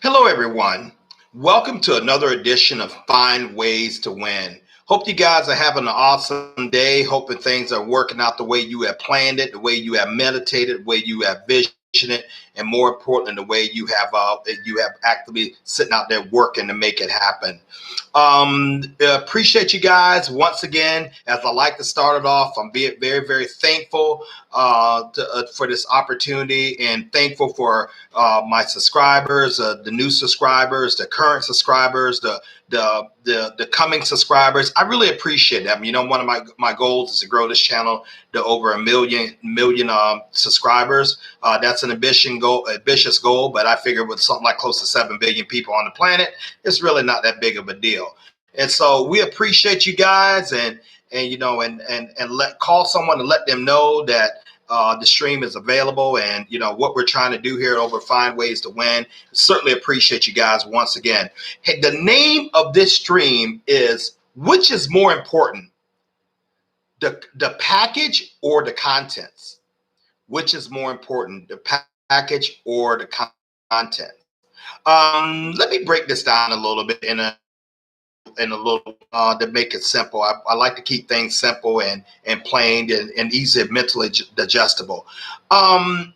Hello, everyone. Welcome to another edition of Find Ways to Win. Hope you guys are having an awesome day. Hoping things are working out the way you have planned it, the way you have meditated, the way you have visioned it, and more importantly, the way you have actively sitting out there working to make it happen. Appreciate you guys once again. As I like to start it off, I'm being very, very thankful for this opportunity and thankful for my subscribers, the new subscribers, the current subscribers, the coming subscribers. I really appreciate them. You know, one of my goals is to grow this channel to over a million subscribers. That's an ambitious goal, but I figure with something like close to 7 billion people on the planet, it's really not that big of a deal. And so we appreciate you guys, and let call someone and let them know that the stream is available, and what we're trying to do here over Find Ways to Win. Certainly appreciate you guys once again. Hey, the name of this stream is which is more important, the package or the contents? Which is more important, the package or the content? Let me break this down a little bit to make it simple. I like to keep things simple and plain and easy, mentally digestible. Do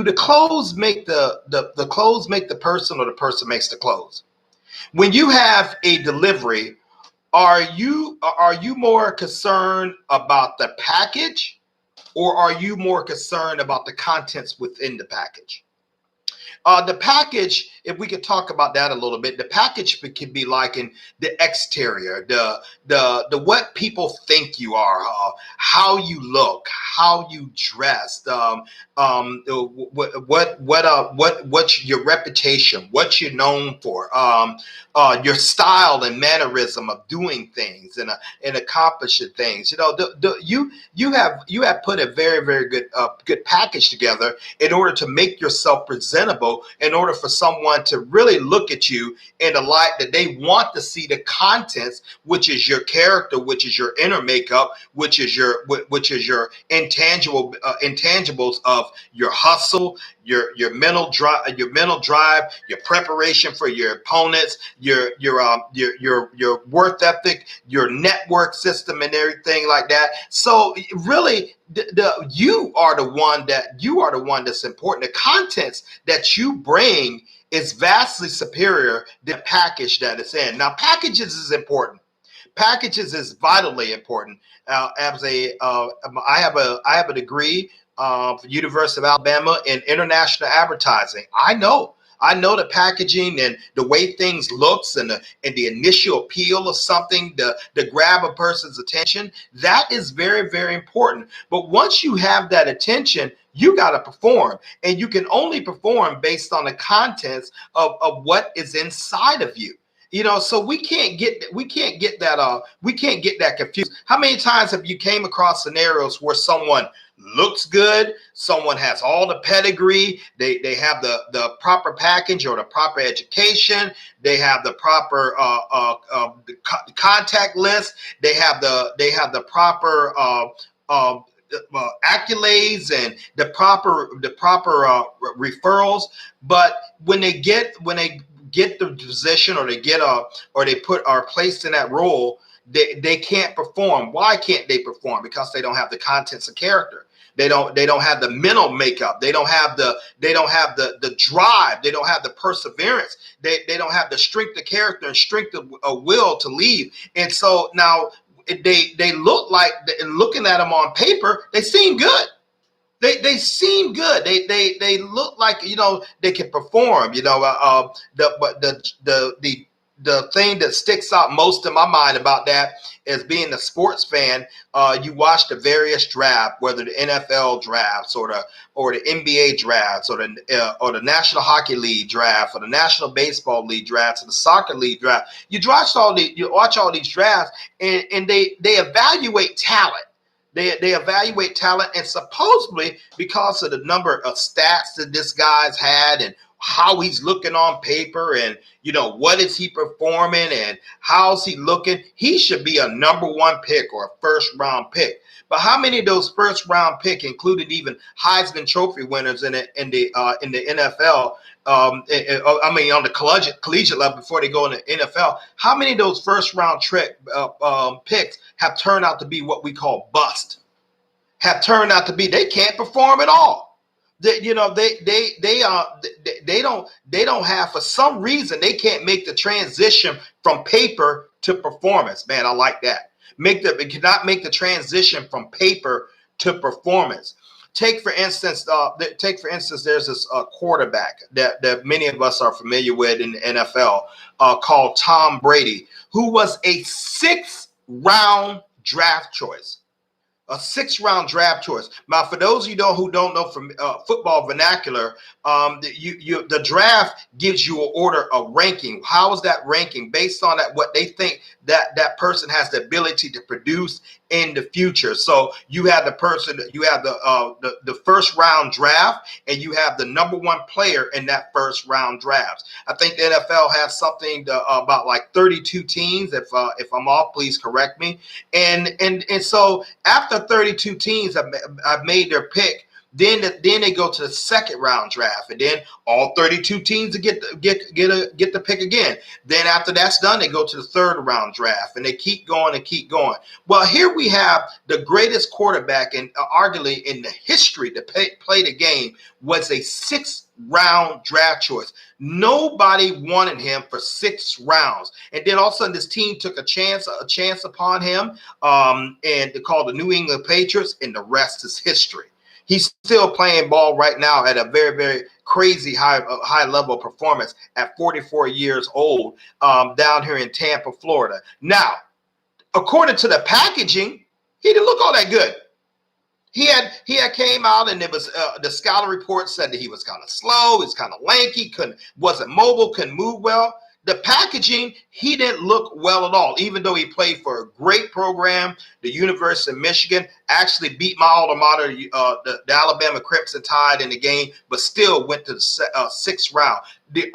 the clothes make the clothes make the person, or the person makes the clothes? When you have a delivery, are you more concerned about the package, or are you more concerned about the contents within the package? The package, if we could talk about that a little bit, the package can be like in the exterior, the what people think you are, how you look, how you dress, what's your reputation, what you're known for, your style and mannerism of doing things and accomplishing things. You have put a very, very good package together in order to make yourself presentable, in order for someone to really look at you in the light that they want to see the contents, which is your character, which is your inner makeup, which is your intangibles of your hustle, your mental drive, your preparation for your opponents, your worth ethic, your network system, and everything like that. So really, you are the one that's important. The contents that you bring is vastly superior to the package that it's in. Now, packages is important. Packages is vitally important. I have a degree from the University of Alabama in international advertising. I know the packaging and the way things looks, and the initial appeal of something to grab a person's attention. That is very, very important. But once you have that attention, you got to perform, and you can only perform based on the contents of what is inside of you. So we can't get that confused. How many times have you came across scenarios where someone looks good, someone has all the pedigree, they have the proper package or the proper education, they have the proper contact list, they have the proper accolades and the proper referrals, but when they get the position, or they are placed in that role, they can't perform. Why can't they perform? Because they don't have the contents of character. They don't have the mental makeup. They don't have the drive. They don't have the perseverance. They don't have the strength of character and strength of will to lead. And so now they look like, looking at them on paper, they seem good. They seem good. They look like they can perform. The thing that sticks out most in my mind about that is, being a sports fan, you watch the various drafts, whether the NFL drafts or the NBA drafts or the National Hockey League draft or the National Baseball League drafts or the Soccer League draft. You watch all these drafts, and they evaluate talent. They evaluate talent, and supposedly because of the number of stats that this guy's had and how he's looking on paper and, what is he performing and how's he looking, he should be a number one pick or a first round pick. But how many of those first round pick, including even Heisman Trophy winners in the NFL, on the collegiate level before they go in the NFL, how many of those first round picks have turned out to be what we call bust? Have turned out to be they can't perform at all. They don't have, for some reason they can't make the transition from paper to performance. Man, I like that. It cannot make the transition from paper to performance. Take for instance, there's this quarterback that many of us are familiar with in the NFL called Tom Brady, who was a 6th round draft choice. A 6th round draft choice. Now, for those of you who don't know from football vernacular, the draft gives you an order of ranking. How is that ranking? Based on what they think that person has the ability to produce in the future. So you have the first round draft, and you have the number one player in that first round draft. I think the NFL has something about like 32 teams. If I'm off, please correct me. And so after 32 teams have made their pick, then they go to the 2nd round draft, and then all 32 teams get the pick again. Then after that's done, they go to the 3rd round draft, and they keep going and keep going. Well, here we have the greatest quarterback and arguably in the history to play the game was a 6th round draft choice. Nobody wanted him for 6 rounds, and then all of a sudden this team took a chance upon him, and they called the New England Patriots, and the rest is history. He's still playing ball right now at a very, very crazy high level of performance at 44 years old down here in Tampa, Florida. Now, according to the packaging, he didn't look all that good. He had came out, and it was the scouting report said that he was kind of slow, he's kind of lanky, wasn't mobile, couldn't move well. The packaging, he didn't look well at all, even though he played for a great program, the University of Michigan, actually beat my alma mater, the Alabama Crimson Tide in the game, but still went to the 6th round. The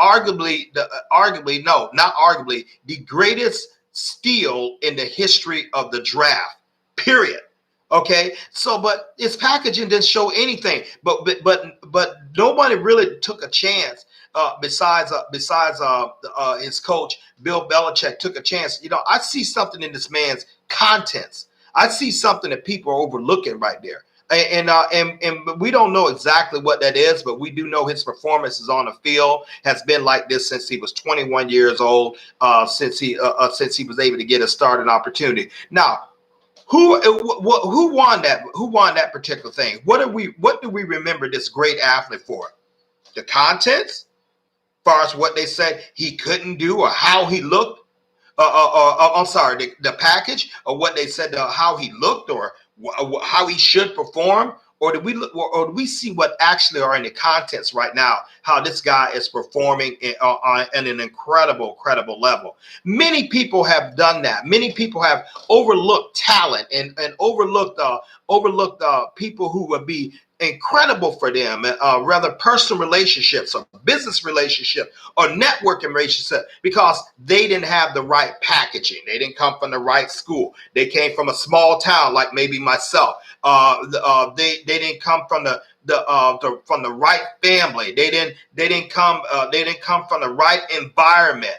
greatest steal in the history of the draft, period. Okay, so but his packaging didn't show anything, but nobody really took a chance. Besides his coach Bill Belichick took a chance. I see something in this man's contents. I see something that people are overlooking right there, and we don't know exactly what that is, but we do know his performances on the field has been like this since he was 21 years old. Since he was able to get a starting opportunity. Now, who won that? Who won that particular thing? What do we remember this great athlete for? The contents. As far as what they said he couldn't do or how he looked, I'm sorry, the package, or what they said how he looked or how he should perform, or do we see what actually are in the contents right now? How this guy is performing on an incredible level. Many people have done that. Many people have overlooked talent and overlooked people who would be incredible for them, rather personal relationships or business relationship or networking relationship, because they didn't have the right packaging. They didn't come from the right school. They came from a small town like maybe myself. They didn't come from from the right family. They didn't come from the right environment.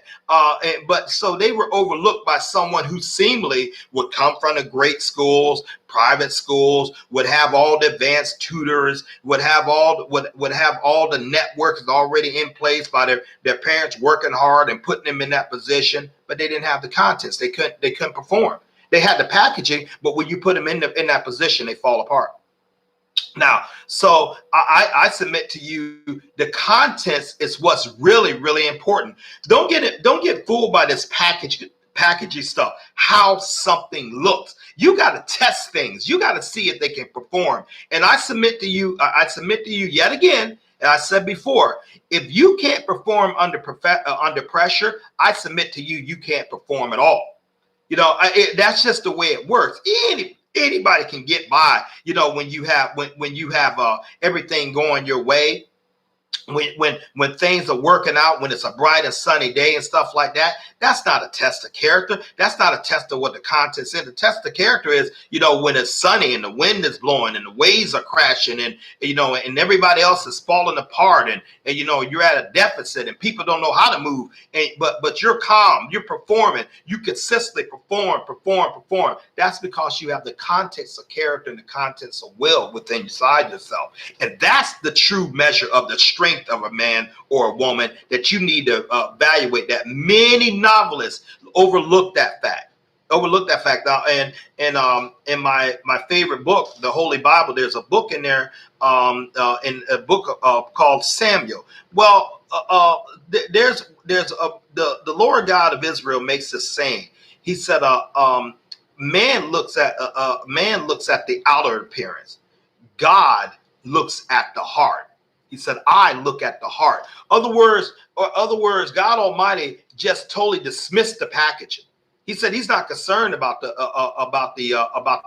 But so they were overlooked by someone who seemingly would come from the great schools, private schools, would have all the advanced tutors, would have all the networks already in place by their parents working hard and putting them in that position, but they didn't have the contents. They couldn't perform. They had the packaging, but when you put them in that position, they fall apart. Now, so I submit to you, the contents is what's really, really important. Don't get fooled by this packaging stuff, how something looks. You got to test things. You got to see if they can perform. And I submit to you yet again, and I said before, if you can't perform under pressure, I submit to you can't perform at all. That's just the way it works. Anybody can get by, when you have everything going your way. when things are working out, when it's a bright and sunny day and stuff like that, that's not a test of character. That's not a test of what the content's in. The test of character is, when it's sunny and the wind is blowing and the waves are crashing and, and everybody else is falling apart and you're at a deficit and people don't know how to move. But you're calm, you're performing, you consistently perform. That's because you have the contents of character and the contents of will within inside yourself. And that's the true measure of the strength of a man or a woman that you need to evaluate. That many novelists overlook that fact. Now, and in my favorite book, the Holy Bible, there's a book in there, in a book called Samuel. Well, the Lord God of Israel makes this saying. He said, man looks at the outer appearance. God looks at the heart. He said, I look at the heart. Other words, God Almighty just totally dismissed the packaging. He said he's not concerned about the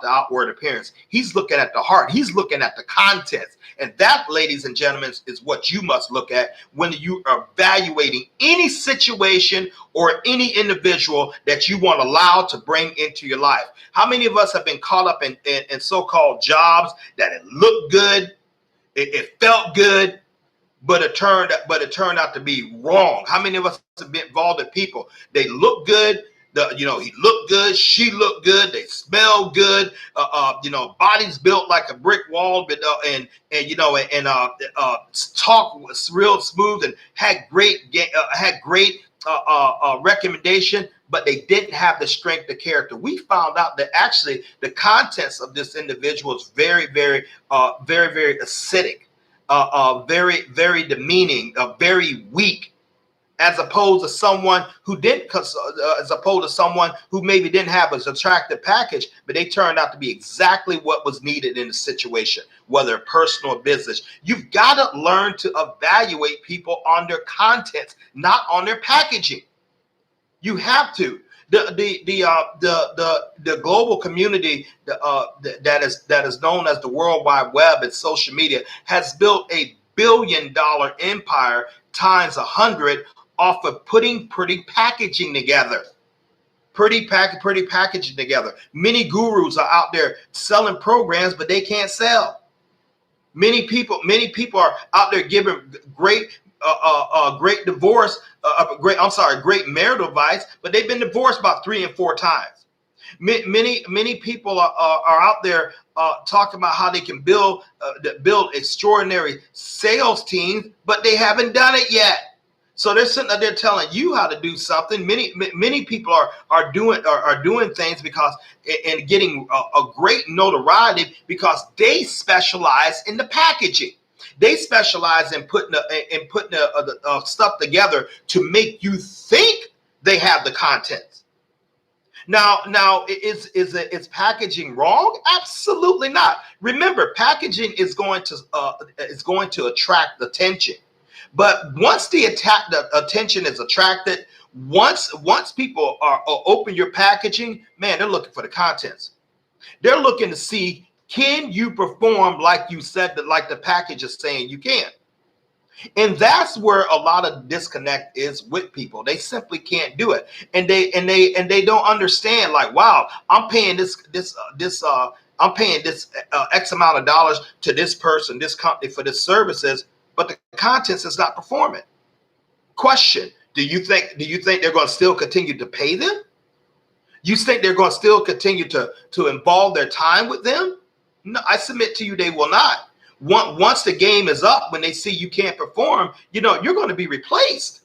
outward appearance. He's looking at the heart. He's looking at the contents. And that, ladies and gentlemen, is what you must look at when you are evaluating any situation or any individual that you want to allow to bring into your life. How many of us have been caught up in so-called jobs that it looked good? It felt good, but it turned out to be wrong. How many of us have been involved in people? They look good. He looked good. She looked good. They smell good. Bodies built like a brick wall, but talk was real smooth and had great recommendation, but they didn't have the strength of character. We found out that actually the contents of this individual is very, very, very, very acidic, very, very demeaning, very weak, as opposed to someone who maybe didn't have an attractive package, but they turned out to be exactly what was needed in the situation, whether personal or business. You've got to learn to evaluate people on their contents, not on their packaging. You have to. The global community that is known as the World Wide Web and social media has built $1 billion empire times 100 off of putting pretty packaging together. Pretty packaging together. Many gurus are out there selling programs, but they can't sell. Many people are out there giving great great marital advice, but they've been divorced about 3 and 4 times. Many people are out there talking about how they can build extraordinary sales teams, but they haven't done it yet. So they're sitting there telling you how to do something. Many people are doing things because and getting a great notoriety because they specialize in the packaging. They specialize in putting the stuff together to make you think they have the contents. Now, is packaging wrong? Absolutely not. Remember, packaging is going to attract attention. But once the attention is attracted, once people are open your packaging, man, they're looking for the contents. They're looking to see, can you perform like you said, like the package is saying you can? And that's where a lot of disconnect is with people. They simply can't do it, and they don't understand. Like, wow, I'm paying this X amount of dollars to this person, this company for this services, but the contents is not performing. Question: Do you think they're going to still continue to pay them? You think they're going to still continue to involve their time with them? No, I submit to you, they will not. Once the game is up, when they see you can't perform, you're going to be replaced.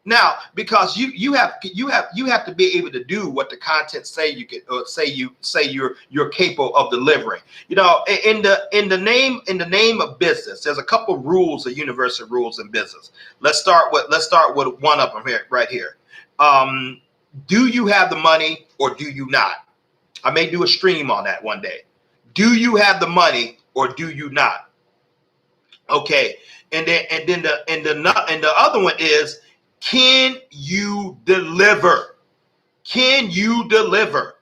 Now, because you have to be able to do what the content say you can, say you're capable of delivering. In the name of business, there's a couple rules, of universal rules in business. Let's start with one of them right here. Do you have the money or do you not? I may do a stream on that one day. Do you have the money or do you not? Okay, and the other one is, can you deliver? Can you deliver?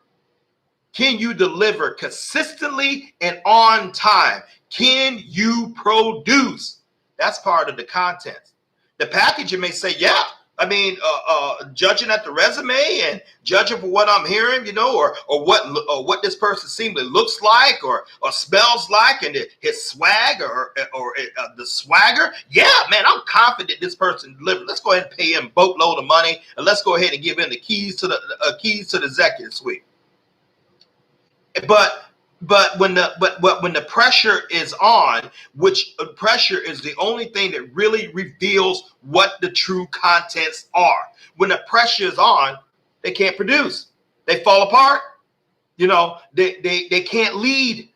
Can you deliver consistently and on time? Can you produce? That's part of the contents. The packaging may say, yeah, I mean, judging at the resume and judging for what I'm hearing, or what this person seemingly looks like or smells like, and his swag or the swagger. Yeah, man, I'm confident this person delivered. Let's go ahead and pay him a boatload of money, and let's go ahead and give him the keys to the executive suite. But when the pressure is on, which pressure is the only thing that really reveals what the true contents are. When the pressure is on, they can't produce. They fall apart. They can't lead.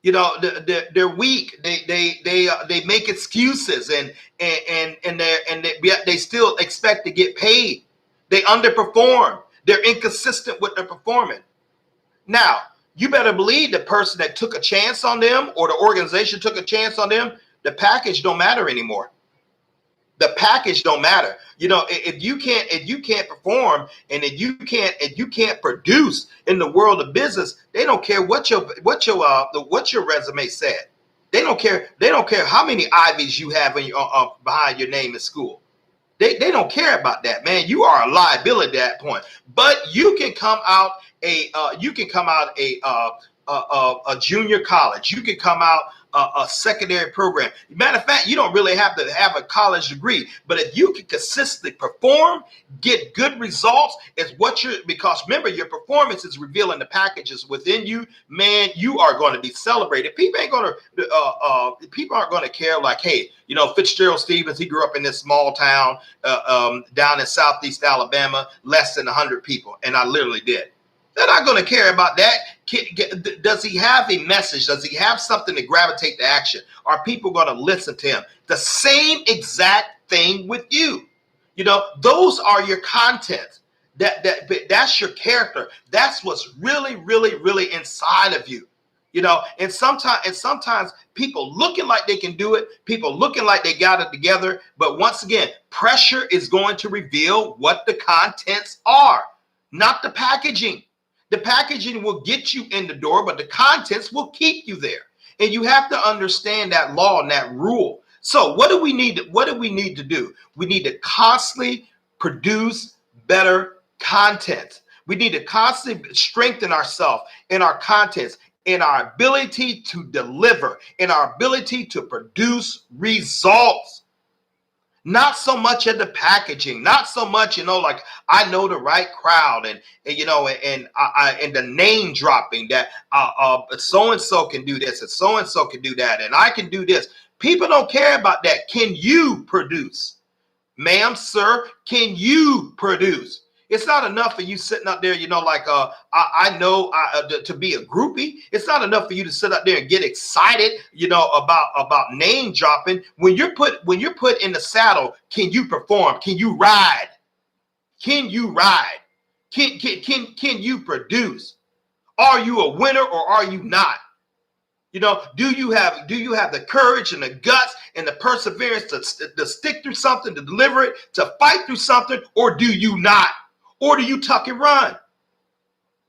They're weak. They make excuses and they still expect to get paid. They underperform. They're inconsistent with their performance. Now, you better believe the person that took a chance on them or the organization took a chance on them, the package don't matter anymore. The package don't matter. If you can't perform and if you can't produce in the world of business, they don't care what your resume said. They don't care how many Ivies you have behind your name in school. They don't care about that, man. You are a liability at that point. But you can come out a junior college. You can come out a secondary program. Matter of fact, you don't really have to have a college degree, but if you can consistently perform, get good results, because remember, your performance is revealing the packages within you. Man, you are going to be celebrated. People aren't going to care like, hey, FitzgeraldStephens, he grew up in this small town down in Southeast Alabama, less than 100 people, and I literally did. They're not going to care about that. Does he have a message? Does he have something to gravitate to action? Are people going to listen to him? The same exact thing with you. Those are your contents. That's your character. That's what's really, really, really inside of you. And sometimes people looking like they can do it, people looking like they got it together. But once again, pressure is going to reveal what the contents are, not the packaging. The packaging will get you in the door, but the contents will keep you there. And you have to understand that law and that rule. So what do we need to do? We need to constantly produce better content. We need to constantly strengthen ourselves in our contents, in our ability to deliver, in our ability to produce results. Not so much at the packaging, not so much, like I know the right crowd and the name dropping that so-and-so can do this and so-and-so can do that and I can do this. People don't care about that. Can you produce? Ma'am, sir, can you produce? It's not enough for you sitting up there, to be a groupie. It's not enough for you to sit up there and get excited, about name dropping. When you're put in the saddle, can you perform? Can you ride? Can you ride? Can you produce? Are you a winner or are you not? Do you have the courage and the guts and the perseverance to stick through something, to deliver it, to fight through something, or do you not? Or do you tuck and run?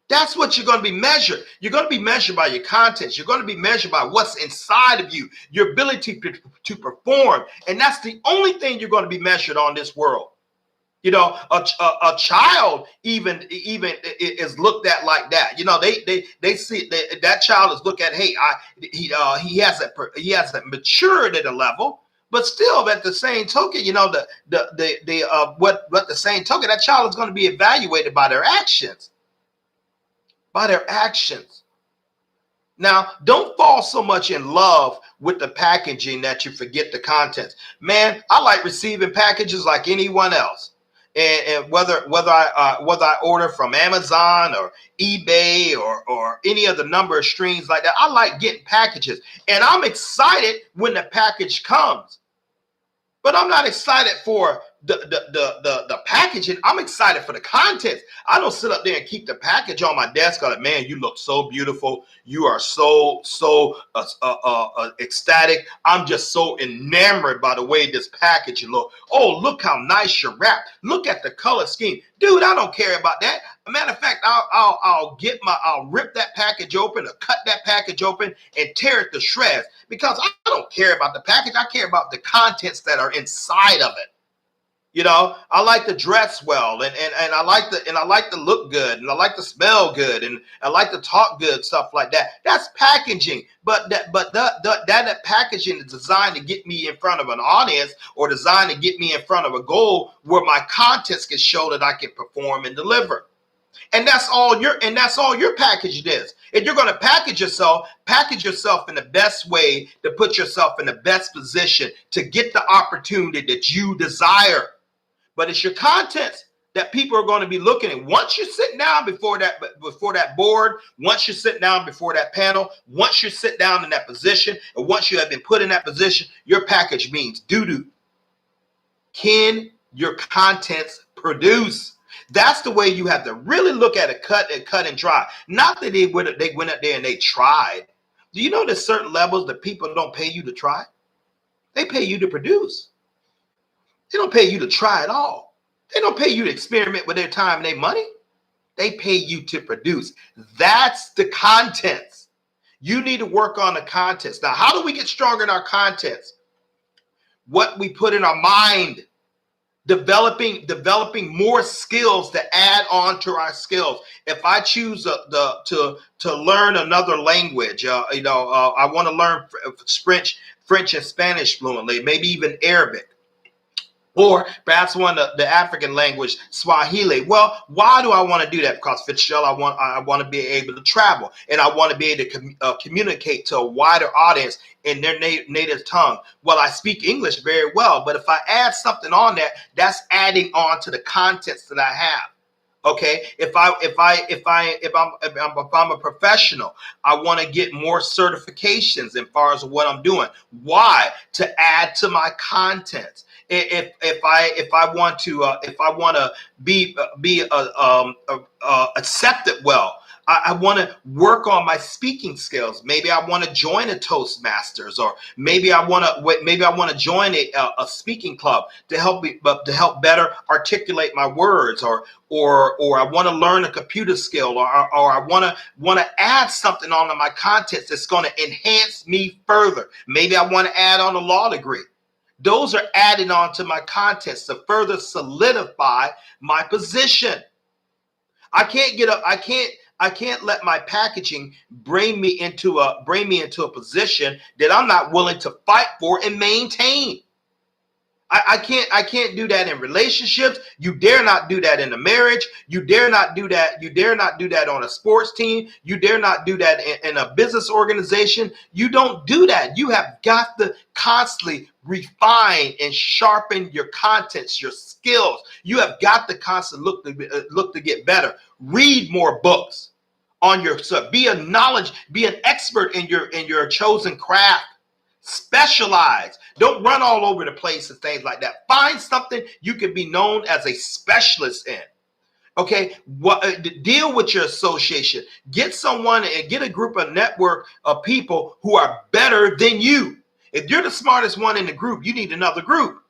That's what you're going to be measured. You're going to be measured by your contents. You're going to be measured by what's inside of you, your ability to perform. And that's the only thing you're going to be measured on this world. A child even is looked at like that. They see that child is looked at. Hey, he hasn't matured at a level. But still, at the same token, the same token, that child is going to be evaluated by their actions. By their actions. Now, don't fall so much in love with the packaging that you forget the contents. Man, I like receiving packages like anyone else. And whether I order from Amazon or eBay or any other number of streams like that, I like getting packages. And I'm excited when the package comes. But I'm not excited for the packaging. I'm excited for the contents. I don't sit up there and keep the package on my desk. I'm like, man, you look so beautiful. You are so ecstatic. I'm just so enamored by the way this package look. Oh, look how nice you're wrapped. Look at the color scheme. Dude, I don't care about that. A matter of fact, I'll rip that package open or cut that package open and tear it to shreds, because I don't care about the package. I care about the contents that are inside of it. You know, I like to dress well, and I like to look good, and I like to smell good, and I like to talk good, stuff like that. That's packaging, but that packaging is designed to get me in front of an audience, or designed to get me in front of a goal where my contents can show that I can perform and deliver. And that's all your package is. If you're going to package yourself in the best way to put yourself in the best position to get the opportunity that you desire. But it's your contents that people are going to be looking at. Once you sit down before that board, once you sit down before that panel, once you sit down in that position, and once you have been put in that position, your package means doo-doo. Can your contents produce? That's the way you have to really look at it, cut and dry. Not that they went up there and they tried. Do you know there's certain levels that people don't pay you to try? They pay you to produce. They don't pay you to try at all. They don't pay you to experiment with their time and their money. They pay you to produce. That's the contents. You need to work on the contents. Now, how do we get stronger in our contents? What we put in our mind. Developing more skills to add on to our skills. If I choose to learn another language, I want to learn French and Spanish fluently, maybe even Arabic, or perhaps the African language, Swahili. Well, why do I want to do that? Because Fitzgerald, I want to be able to travel, and I want to be able to communicate to a wider audience in their native tongue. Well, I speak English very well, but if I add something on that, that's adding on to the contents that I have. Okay, if I'm a professional, I want to get more certifications as far as what I'm doing. Why? To add to my contents. If I want to be accepted well, I want to work on my speaking skills. Maybe I want to join a Toastmasters, or maybe I want to join a speaking club to help help better articulate my words, or I want to learn a computer skill, or I want to add something onto my contents that's going to enhance me further. Maybe I want to add on a law degree. Those are added on to my contents to further solidify my position. I can't let my packaging bring me into a position that I'm not willing to fight for and maintain. I can't do that in relationships. You dare not do that in a marriage. You dare not do that. You dare not do that on a sports team. You dare not do that in a business organization. You don't do that. You have got to constantly refine and sharpen your contents, your skills. You have got to constantly look to get better. Read more books on yourself. Be an expert in your chosen craft. Specialize. Don't run all over the place and things like that. Find something you can be known as a specialist in. Okay, deal with your association. Get someone and get a group, a network of people who are better than you. If you're the smartest one in the group, you need another group.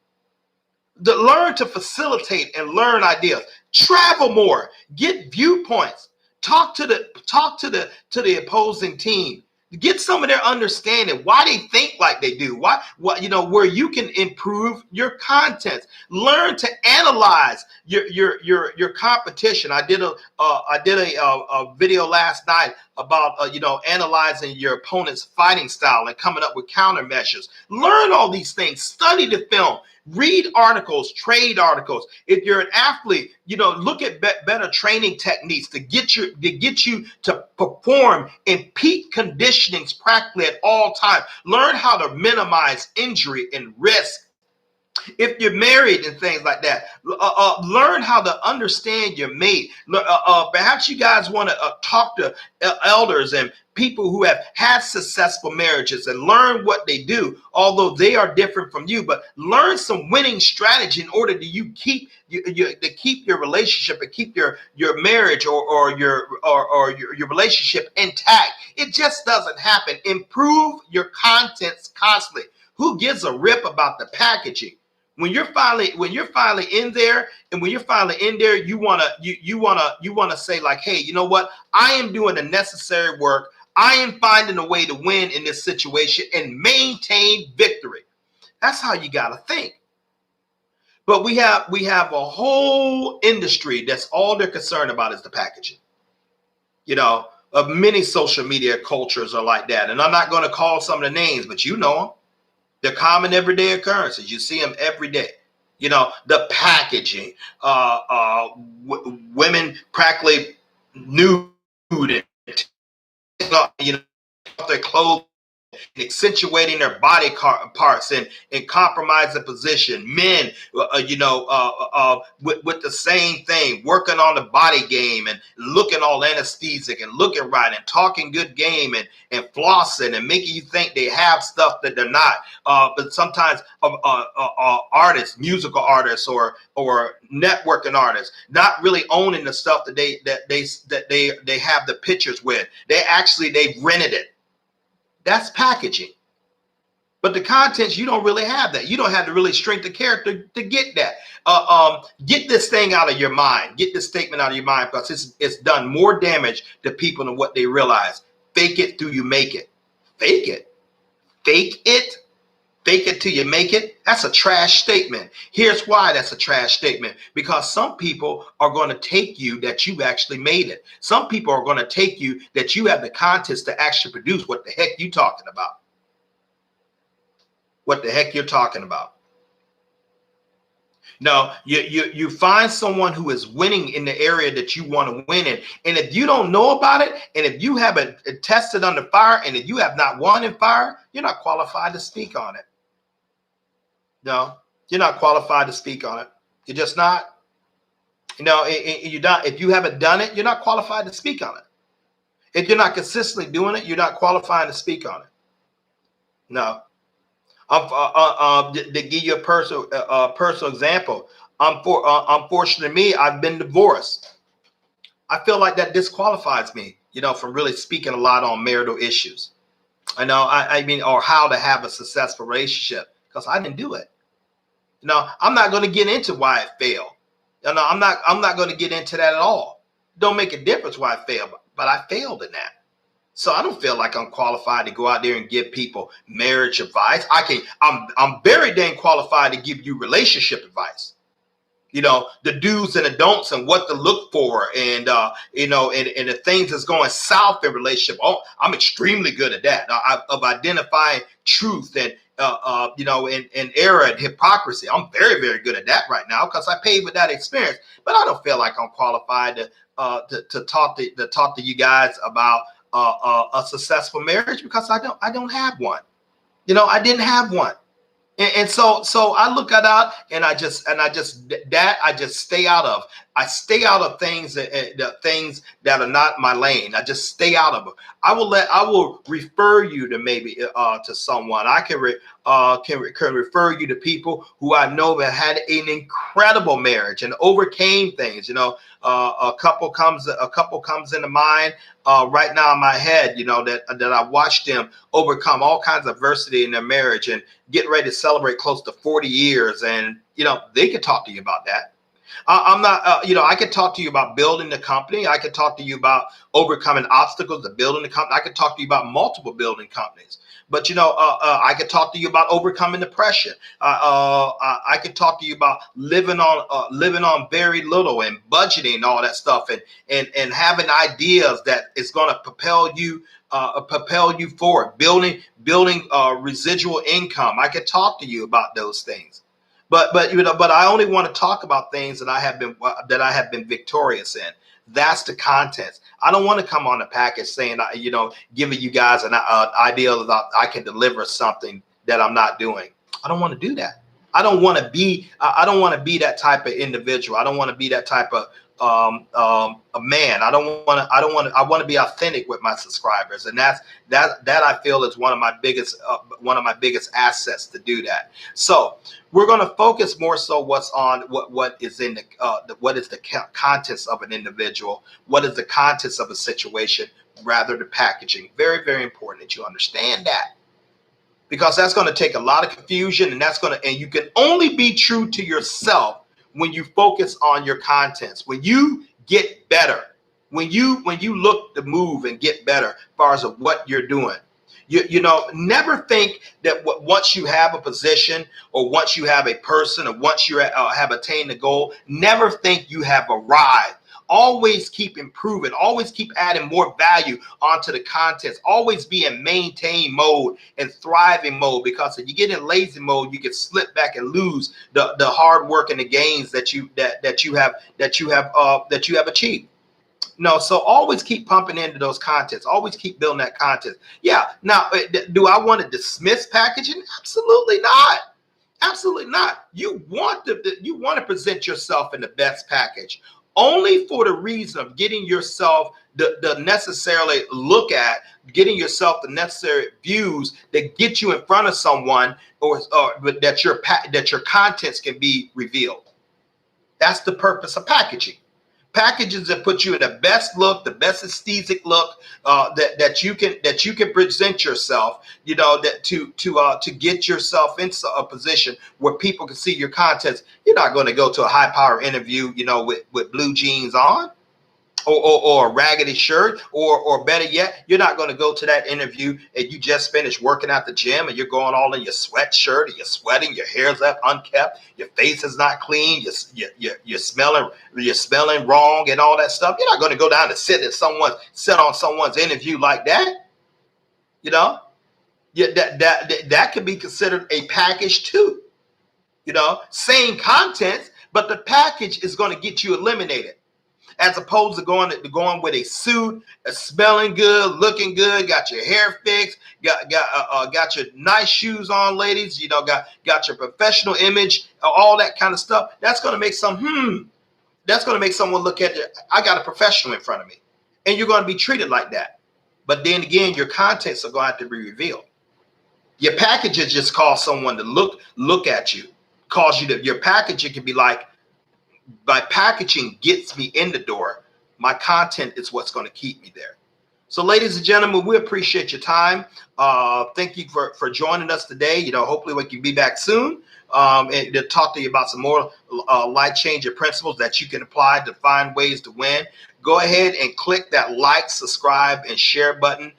Learn to facilitate and learn ideas. Travel more. Get viewpoints. Talk to the opposing team. Get some of their understanding, why they think like they do, where you can improve your content. Learn to analyze your competition. I did a video last night about analyzing your opponent's fighting style and coming up with countermeasures. Learn all these things. Study the film. Read articles, trade articles. If you're an athlete, look at better training techniques to get you to perform in peak conditionings practically at all times. Learn how to minimize injury and risk. If you're married and things like that, learn how to understand your mate. Perhaps you guys want to talk to elders and people who have had successful marriages and learn what they do, although they are different from you. But learn some winning strategy in order to keep your relationship and keep your marriage or your relationship intact. It just doesn't happen. Improve your contents constantly. Who gives a rip about the packaging When you're finally in there, and when you're finally in there, you wanna say like, hey, you know what? I am doing the necessary work. I am finding a way to win in this situation and maintain victory. That's how you gotta think. But we have a whole industry that's all they're concerned about is the packaging. Of many social media cultures are like that, and I'm not going to call some of the names, but you know them. They're common everyday occurrences. You see them every day. The packaging, women practically nude, and, their clothes, accentuating their body parts and compromise the position. Men, with the same thing, working on the body game and looking all anesthetic and looking right and talking good game and flossing and making you think they have stuff that they're not. But sometimes artists, musical artists, or networking artists, not really owning the stuff that they have the pictures with. They've rented it. That's packaging. But the contents, you don't really have that. You don't have the really strength of character to get that. Get this thing out of your mind. Get this statement out of your mind, because it's done more damage to people than what they realize. Fake it till you make it. Fake it. Fake it. Fake it till you make it. That's a trash statement. Here's why that's a trash statement. Because some people are going to take you that you've actually made it. Some people are going to take you that you have the contents to actually produce what the heck you talking about. What the heck you're talking about. No, you find someone who is winning in the area that you want to win in. And if you don't know about it, and if you haven't tested under fire, and if you have not won in fire, you're not qualified to speak on it. No, you're not qualified to speak on it. You're just not. You're not. If you haven't done it, you're not qualified to speak on it. If you're not consistently doing it, you're not qualified to speak on it. No. To give you a personal example, unfortunately, me, I've been divorced. I feel like that disqualifies me, from really speaking a lot on marital issues. I mean, or how to have a successful relationship, because I didn't do it. I'm not going to get into why it failed. I'm not going to get into that at all. Don't make a difference why I failed, but I failed in that. So I don't feel like I'm qualified to go out there and give people marriage advice. I'm very dang qualified to give you relationship advice. The do's and the don'ts and what to look for, and and the things that's going south in relationship. Oh, I'm extremely good at that. Of identifying truth and and error and hypocrisy. I'm very, very good at that right now, because I paid with that experience. But I don't feel like I'm qualified to talk to you guys about a successful marriage, because I don't have one. I didn't have one. And so I look at that, and I just stay out of. I stay out of things that are not my lane. I just stay out of them. I will refer you to maybe to someone. I can refer you to people who I know that had an incredible marriage and overcame things. A couple comes into mind right now in my head. That I watched them overcome all kinds of adversity in their marriage and get ready to celebrate close to 40 years. And they could talk to you about that. I'm not, I could talk to you about building the company. I could talk to you about overcoming obstacles to building the company. I could talk to you about multiple building companies. But, I could talk to you about overcoming depression. I could talk to you about living on very little and budgeting and all that stuff, and having ideas that is going to propel you forward, building residual income. I could talk to you about those things. But I only want to talk about things that I have been victorious in. That's the contents. I don't want to come on the package saying, giving you guys an idea that I can deliver something that I'm not doing. I don't want to do that. I don't want to be that type of individual. I don't want to be that type of a man. I want to be authentic with my subscribers, and that I feel is one of my biggest assets to do that. So we're going to focus more so what is in what is the contents of an individual, what is the contents of a situation, rather the packaging. Very, very important that you understand that. because that's going to take a lot of confusion, and and you can only be true to yourself when you focus on your contents, when you get better, when you look to move and get better as far as what you're doing. Never think that once you have a position, or once you have a person, or once you have attained a goal, never think you have arrived. Always keep improving, always keep adding more value onto the contents, always be in maintain mode and thriving mode, because if you get in lazy mode, you can slip back and lose the hard work and the gains that you have achieved. No, so always keep pumping into those contents. Always keep building that content. Yeah. Now, do I want to dismiss packaging? Absolutely not. Absolutely not. You want to present yourself in the best package, only for the reason of getting yourself the necessarily look at, getting yourself the necessary views that get you in front of someone, or that your contents can be revealed. That's the purpose of packaging. Packages that put you in the best look, the best aesthetic look, that you can present yourself, that to get yourself into a position where people can see your contents. You're not going to go to a high power interview, with blue jeans on, or a raggedy shirt, or better yet, you're not going to go to that interview and you just finished working at the gym and you're going all in your sweatshirt, and you're sweating, your hair's up unkept, your face is not clean, you're smelling wrong and all that stuff. You're not going to go down and sit on someone's interview like that. That could be considered a package too. Same contents, but the package is going to get you eliminated, as opposed to going with a suit, smelling good, looking good, got your hair fixed, got your nice shoes on, ladies. Got your professional image, all that kind of stuff. That's going to make That's going to make someone look at it. I got a professional in front of me, and you're going to be treated like that. But then again, your contents are going to have to be revealed. Your packages just cause someone to look at you, cause you to. Your packaging can be like, my packaging gets me in the door. My content is what's going to keep me there. So, ladies and gentlemen, we appreciate your time. Thank you for joining us today. Hopefully we can be back soon, and to talk to you about some more life-changing principles that you can apply to find ways to win. Go ahead and click that like, subscribe, and share button.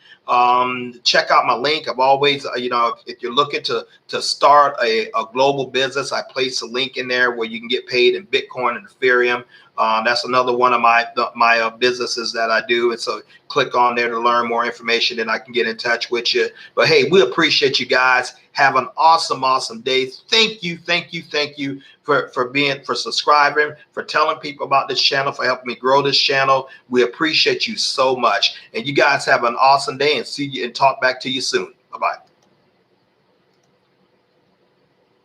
Check out my link. I've always, if you're looking to start a global business, I place a link in there where you can get paid in Bitcoin and Ethereum. That's another one of my businesses that I do. And so click on there to learn more information, and I can get in touch with you. But hey, we appreciate you guys. Have an awesome day. Thank you for subscribing, for telling people about this channel, for helping me grow this channel. We appreciate you so much. And you guys have an awesome day, and see you and talk back to you soon. Bye-bye.